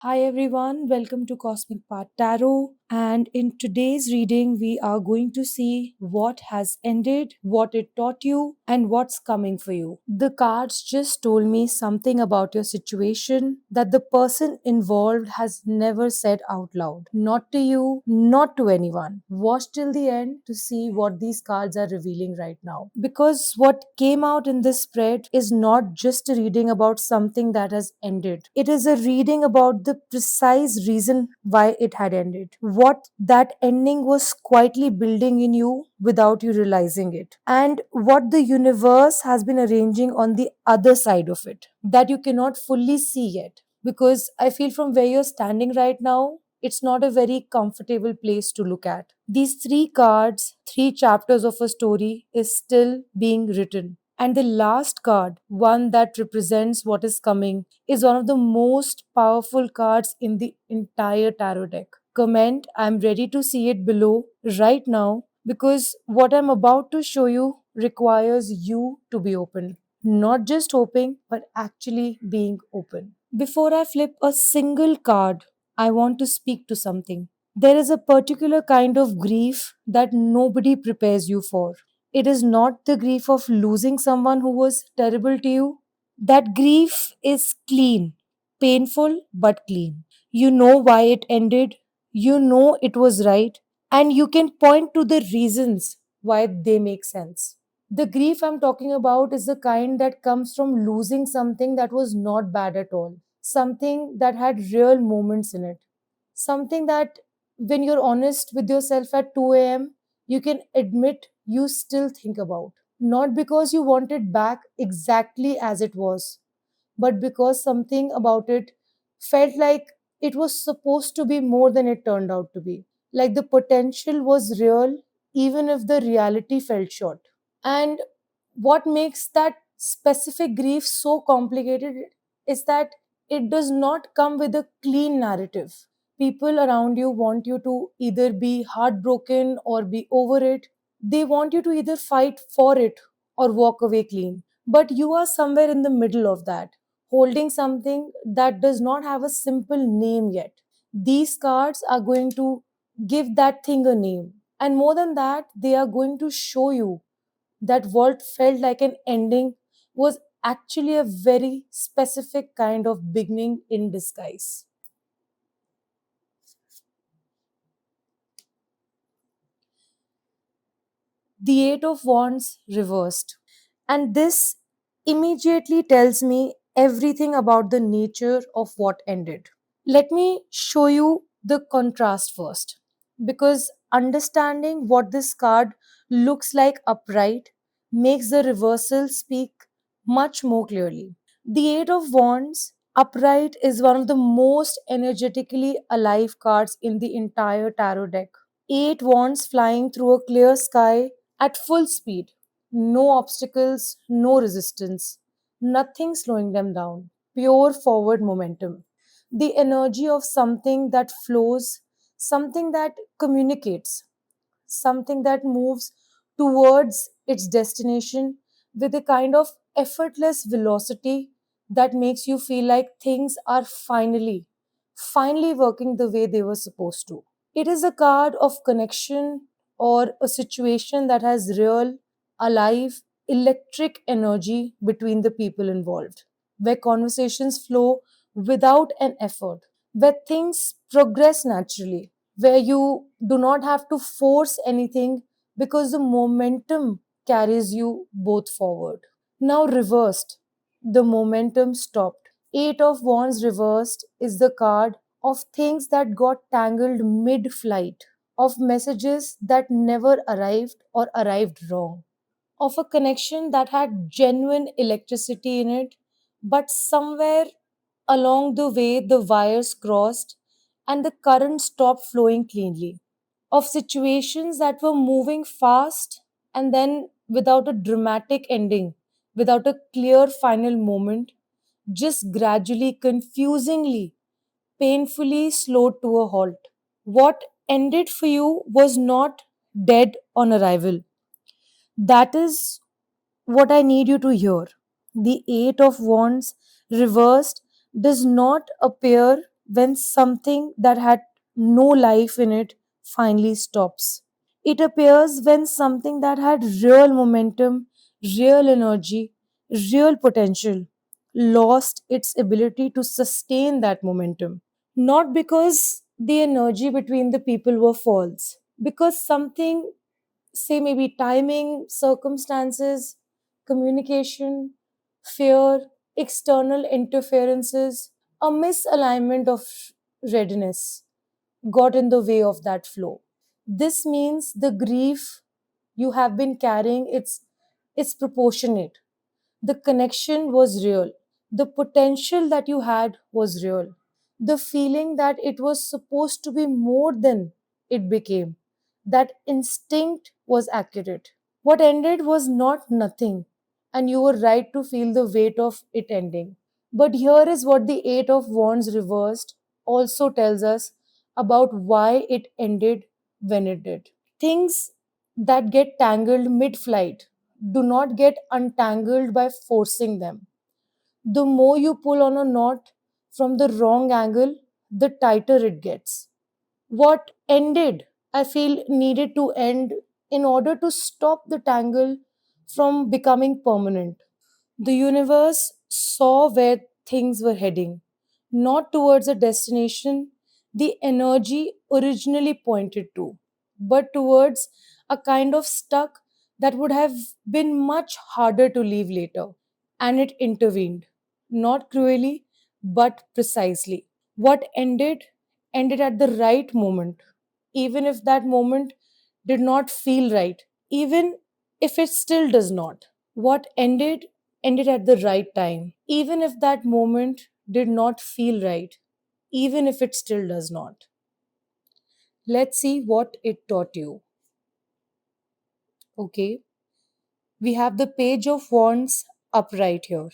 Hi everyone, welcome to Cosmic Path Tarot. And in today's reading, we are going to see what has ended, what it taught you, and what's coming for you. The cards just told me something about your situation that the person involved has never said out loud. Not to you, not to anyone. Watch till the end to see what these cards are revealing right now. Because what came out in this spread is not just a reading about something that has ended, it is a reading about the precise reason why it had ended. What that ending was quietly building in you without you realizing it. And what the universe has been arranging on the other side of it that you cannot fully see yet. Because I feel from where you're standing right now, it's not a very comfortable place to look at. These three cards, three chapters of a story, is still being written. And the last card, one that represents what is coming, is one of the most powerful cards in the entire tarot deck. Comment, I'm ready to see it below right now because what I'm about to show you requires you to be open. Not just hoping, but actually being open. Before I flip a single card, I want to speak to something. There is a particular kind of grief that nobody prepares you for. It is not the grief of losing someone who was terrible to you. That grief is clean, painful but clean. You know why it ended, you know it was right, and you can point to the reasons why they make sense. The grief I'm talking about is the kind that comes from losing something that was not bad at all, something that had real moments in it, something that when you're honest with yourself at 2 a.m., you can admit you still think about. Not because you want it back exactly as it was, but because something about it felt like it was supposed to be more than it turned out to be. Like the potential was real, even if the reality felt short. And what makes that specific grief so complicated is that it does not come with a clean narrative. People around you want you to either be heartbroken or be over it. They want you to either fight for it or walk away clean. But you are somewhere in the middle of that, holding something that does not have a simple name yet. These cards are going to give that thing a name. And more than that, they are going to show you that what felt like an ending was actually a very specific kind of beginning in disguise. The Eight of Wands reversed. And this immediately tells me everything about the nature of what ended. Let me show you the contrast first. Because understanding what this card looks like upright makes the reversal speak much more clearly. The Eight of Wands upright is one of the most energetically alive cards in the entire tarot deck. Eight wands flying through a clear sky at full speed. No obstacles, no resistance, nothing slowing them down. Pure forward momentum. The energy of something that flows, something that communicates, something that moves towards its destination with a kind of effortless velocity that makes you feel like things are finally working the way they were supposed to. It is a card of connection or a situation that has real, alive, electric energy between the people involved, where conversations flow without an effort, where things progress naturally, where you do not have to force anything because the momentum carries you both forward. Now, reversed, the momentum stopped. Eight of Wands reversed is the card of things that got tangled mid flight, of messages that never arrived or arrived wrong, of a connection that had genuine electricity in it, but somewhere along the way the wires crossed and the current stopped flowing cleanly, of situations that were moving fast and then without a dramatic ending, without a clear final moment, just gradually, confusingly, painfully slowed to a halt. What ended for you was not dead on arrival. That is what I need you to hear. The Eight of Wands reversed does not appear when something that had no life in it finally stops. It appears when something that had real momentum, real energy, real potential lost its ability to sustain that momentum. Not because the energy between the people were false, because something, say maybe timing, circumstances, communication, fear, external interferences, a misalignment of readiness got in the way of that flow. This means the grief you have been carrying, it's proportionate. The connection was real. The potential that you had was real. The feeling that it was supposed to be more than it became. That instinct was accurate. What ended was not nothing, and you were right to feel the weight of it ending. But here is what the Eight of Wands reversed also tells us about why it ended when it did. Things that get tangled mid flight do not get untangled by forcing them. The more you pull on a knot from the wrong angle, the tighter it gets. What ended, I feel, needed to end in order to stop the tangle from becoming permanent. The universe saw where things were heading, not towards a destination the energy originally pointed to, but towards a kind of stuck that would have been much harder to leave later. And it intervened, not cruelly, but precisely. What ended at the right moment, even if that moment did not feel right, even if it still does not. What ended at the right time, even if that moment did not feel right, even if it still does not. Let's see what it taught you. Okay, we have the Page of Wands up right here.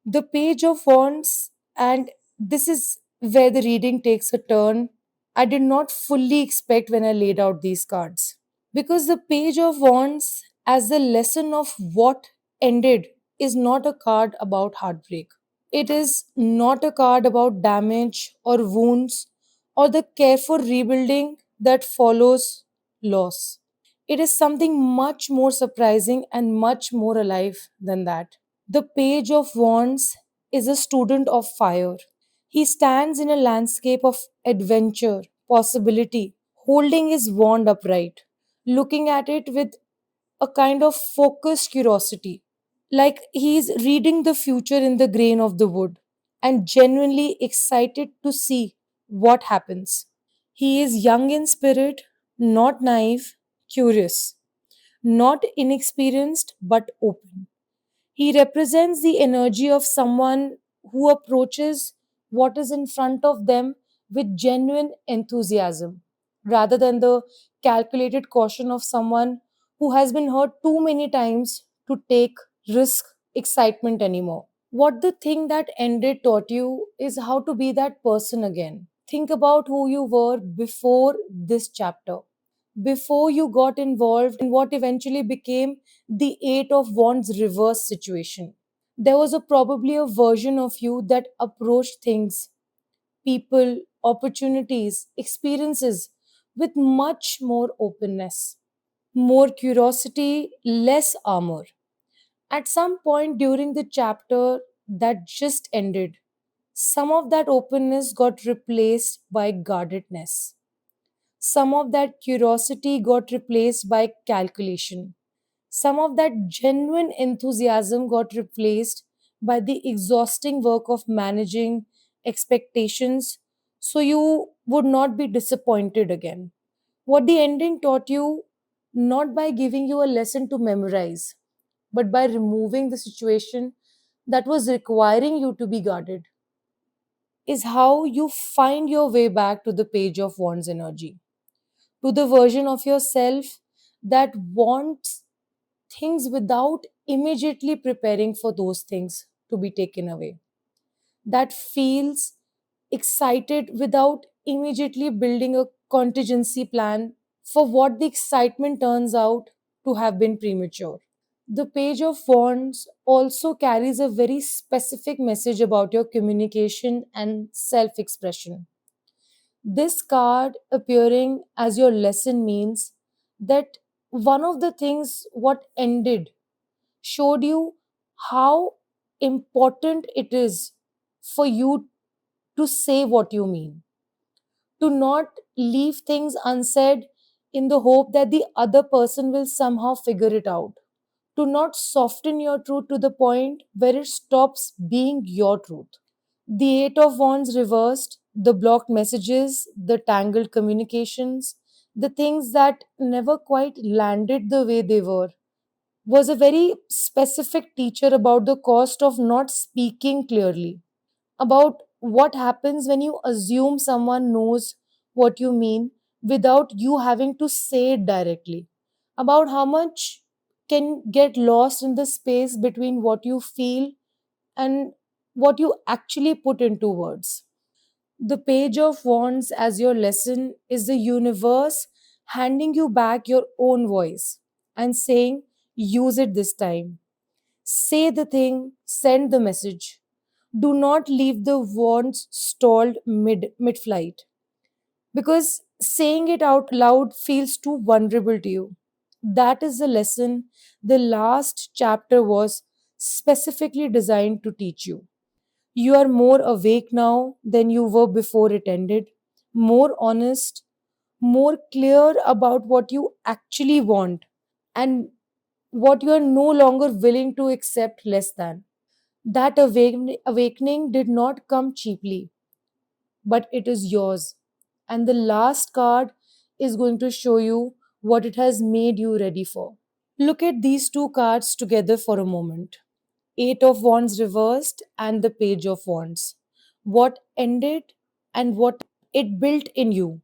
The Page of Wands, and this is where the reading takes a turn I did not fully expect when I laid out these cards. Because the Page of Wands, as the lesson of what ended, is not a card about heartbreak. It is not a card about damage or wounds or the careful rebuilding that follows loss. It is something much more surprising and much more alive than that. The Page of Wands is a student of fire. He stands in a landscape of adventure, possibility, holding his wand upright, looking at it with a kind of focused curiosity, like he's reading the future in the grain of the wood and genuinely excited to see what happens. He is young in spirit, not naive, curious, not inexperienced but open. He represents the energy of someone who approaches what is in front of them with genuine enthusiasm rather than the calculated caution of someone who has been hurt too many times to take risk excitement anymore. What the thing that ended taught you is how to be that person again. Think about who you were before this chapter, before you got involved in what eventually became the Eight of Wands reverse situation. There was probably a version of you that approached things, people, opportunities, experiences with much more openness, more curiosity, less armor. At some point during the chapter that just ended, some of that openness got replaced by guardedness. Some of that curiosity got replaced by calculation. Some of that genuine enthusiasm got replaced by the exhausting work of managing expectations so you would not be disappointed again. What the ending taught you, not by giving you a lesson to memorize, but by removing the situation that was requiring you to be guarded, is how you find your way back to the Page of Wands energy, to the version of yourself that wants things without immediately preparing for those things to be taken away, that feels excited without immediately building a contingency plan for what the excitement turns out to have been premature. The Page of Wands also carries a very specific message about your communication and self expression. This card appearing as your lesson means that one of the things what ended showed you how important it is for you to say what you mean, to not leave things unsaid in the hope that the other person will somehow figure it out, to not soften your truth to the point where it stops being your truth. The Eight of Wands reversed, the blocked messages, the tangled communications, the things that never quite landed the way they were, was a very specific teacher about the cost of not speaking clearly, about what happens when you assume someone knows what you mean without you having to say it directly, about how much can get lost in the space between what you feel and what you actually put into words. The Page of Wands as your lesson is the universe handing you back your own voice and saying, use it this time. Say the thing, send the message. Do not leave the wands stalled mid flight, because saying it out loud feels too vulnerable to you. That is the lesson the last chapter was specifically designed to teach you. You are more awake now than you were before it ended, more honest, more clear about what you actually want, and what you are no longer willing to accept less than. That awakening did not come cheaply, but it is yours. And the last card is going to show you what it has made you ready for. Look at these two cards together for a moment. Eight of Wands reversed and the Page of Wands. What ended and what it built in you.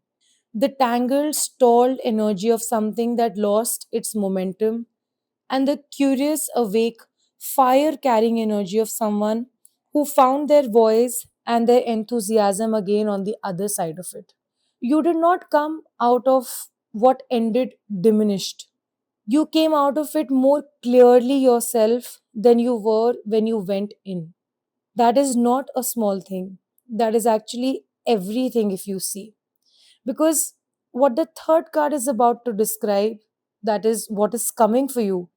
The tangled, stalled energy of something that lost its momentum, and the curious, awake, fire carrying energy of someone who found their voice and their enthusiasm again on the other side of it. You did not come out of what ended diminished. You came out of it more clearly yourself than you were when you went in. That is not a small thing. That is actually everything if you see. Because what the third card is about to describe, that is what is coming for you,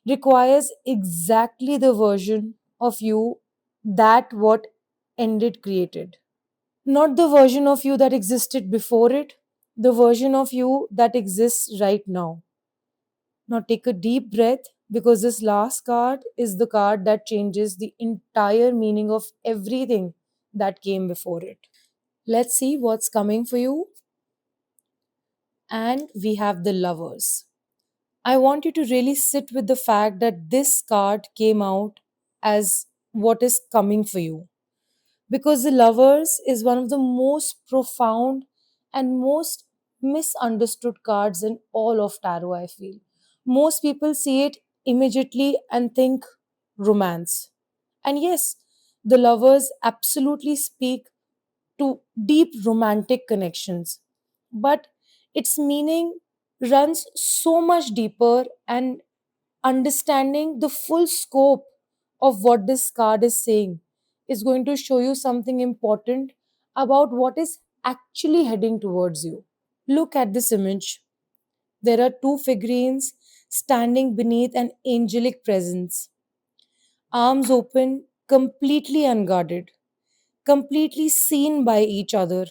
requires exactly the version of you that what ended created. Not the version of you that existed before it, the version of you that exists right now. Now take a deep breath, because this last card is the card that changes the entire meaning of everything that came before it. Let's see what's coming for you. And we have the Lovers. I want you to really sit with the fact that this card came out as what is coming for you. Because the Lovers is one of the most profound and most misunderstood cards in all of tarot, I feel. Most people see it immediately and think romance. And yes, the Lovers absolutely speak to deep romantic connections. But its meaning runs so much deeper, and understanding the full scope of what this card is saying is going to show you something important about what is actually heading towards you. Look at this image. There are two figurines standing beneath an angelic presence, arms open, completely unguarded, completely seen by each other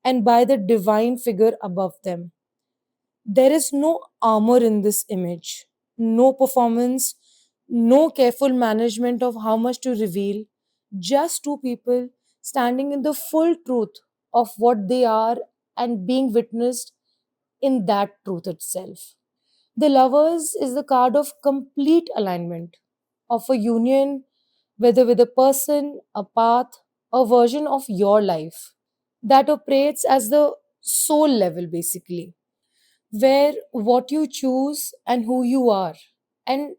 and by the divine figure above them. There is no armor in this image, no performance, no careful management of how much to reveal, just two people standing in the full truth of what they are and being witnessed in that truth itself. The Lovers is the card of complete alignment, of a union, whether with a person, a path, a version of your life that operates as the soul level, basically, where what you choose and who you are and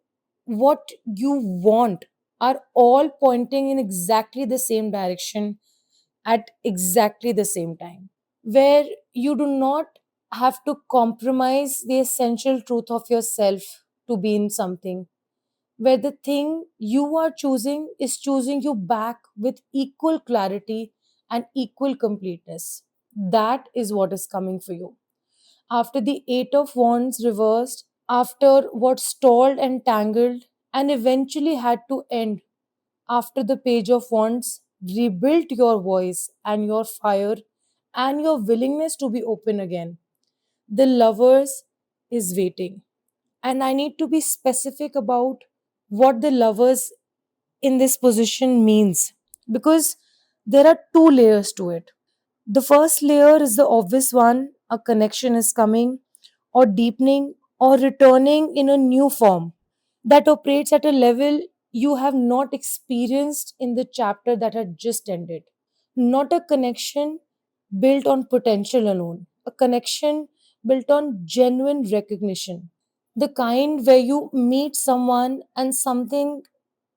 what you want are all pointing in exactly the same direction at exactly the same time, where you do not have to compromise the essential truth of yourself to be in something, where the thing you are choosing is choosing you back with equal clarity and equal completeness. That is what is coming for you. After the Eight of Wands reversed, after what stalled and tangled and eventually had to end, after the Page of Wands rebuilt your voice and your fire and your willingness to be open again, the Lovers is waiting. And I need to be specific about what the Lovers in this position means, because there are two layers to it. The first layer is the obvious one: a connection is coming, or deepening, or returning in a new form that operates at a level you have not experienced in the chapter that had just ended. Not a connection built on potential alone, a connection built on genuine recognition. The kind where you meet someone and something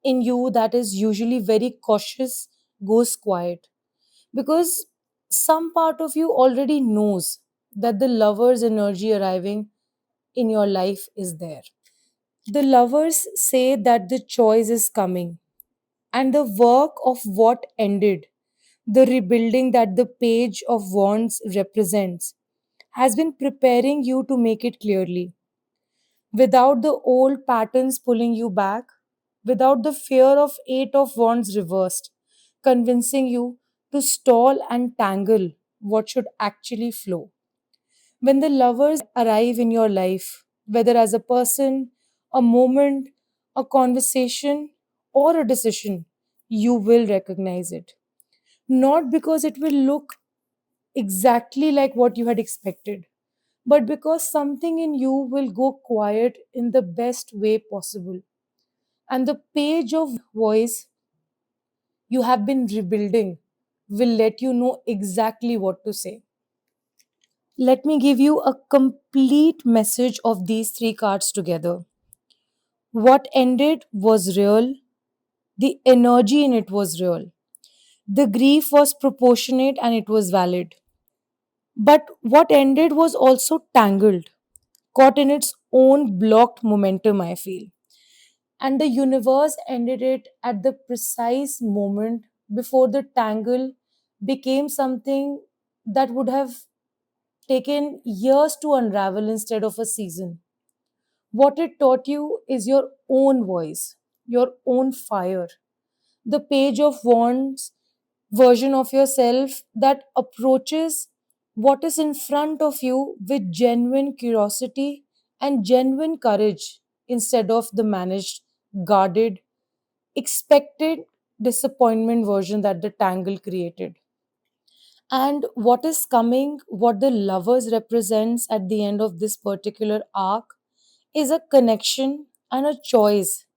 in you that is usually very cautious goes quiet, because some part of you already knows that the Lover's energy arriving in your life is there. The Lovers say that the choice is coming, and the work of what ended, the rebuilding that the Page of Wands represents, has been preparing you to make it clearly, without the old patterns pulling you back, without the fear of Eight of Wands reversed, convincing you to stall and tangle what should actually flow. When the Lovers arrive in your life, whether as a person, a moment, a conversation, or a decision, you will recognize it. Not because it will look exactly like what you had expected, but because something in you will go quiet in the best way possible. And the Page of voice you have been rebuilding will let you know exactly what to say. Let me give you a complete message of these three cards together. What ended was real, the energy in it was real, the grief was proportionate and it was valid. But what ended was also tangled, caught in its own blocked momentum, I feel. And the universe ended it at the precise moment before the tangle became something that would have taken years to unravel instead of a season. What it taught you is your own voice, your own fire, the Page of Wands version of yourself that approaches what is in front of you with genuine curiosity and genuine courage instead of the managed, guarded, expected disappointment version that the tangle created. And what is coming, what the Lovers represents at the end of this particular arc, is a connection and a choice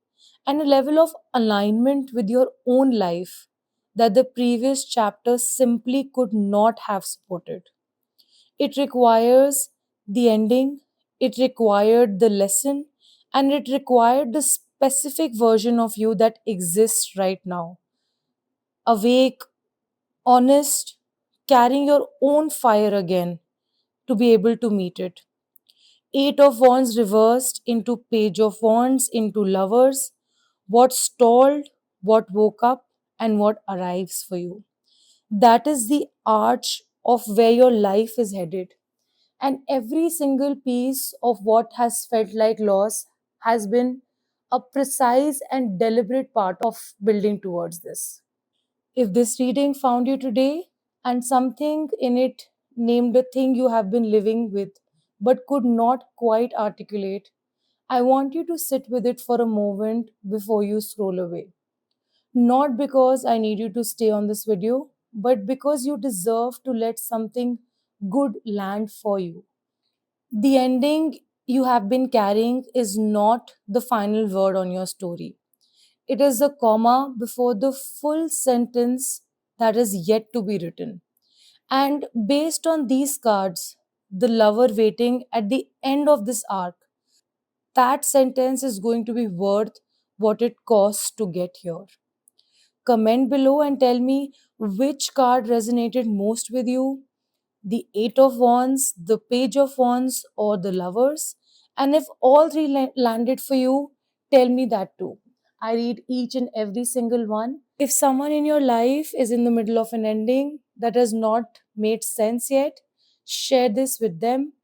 and a level of alignment with your own life that the previous chapter simply could not have supported. It requires the ending, it required the lesson, and it required the specific version of you that exists right now. Awake, honest, carrying your own fire again to be able to meet it. Eight of Wands reversed into Page of Wands into Lovers. What stalled, what woke up, and what arrives for you. That is the arch of where your life is headed. And every single piece of what has felt like loss has been a precise and deliberate part of building towards this. If this reading found you today and something in it named a thing you have been living with but could not quite articulate, I want you to sit with it for a moment before you scroll away. Not because I need you to stay on this video, but because you deserve to let something good land for you. The ending you have been carrying is not the final word on your story. It is a comma before the full sentence that is yet to be written. And based on these cards, the Lover waiting at the end of this arc, that sentence is going to be worth what it costs to get here. Comment below and tell me which card resonated most with you: the Eight of Wands, the Page of Wands, or the Lovers. And if all three landed for you, tell me that too. I read each and every single one. If someone in your life is in the middle of an ending, that has not made sense yet, share this with them.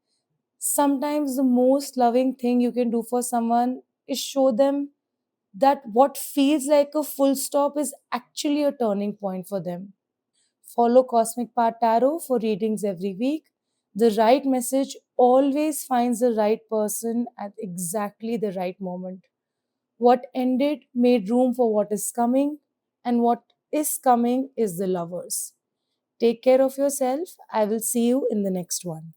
Sometimes the most loving thing you can do for someone is show them that what feels like a full stop is actually a turning point for them. Follow Cosmic Path Tarot for readings every week. The right message always finds the right person at exactly the right moment. What ended made room for what is coming, and what is coming is the lovers. Take care of yourself. I will see you in the next one.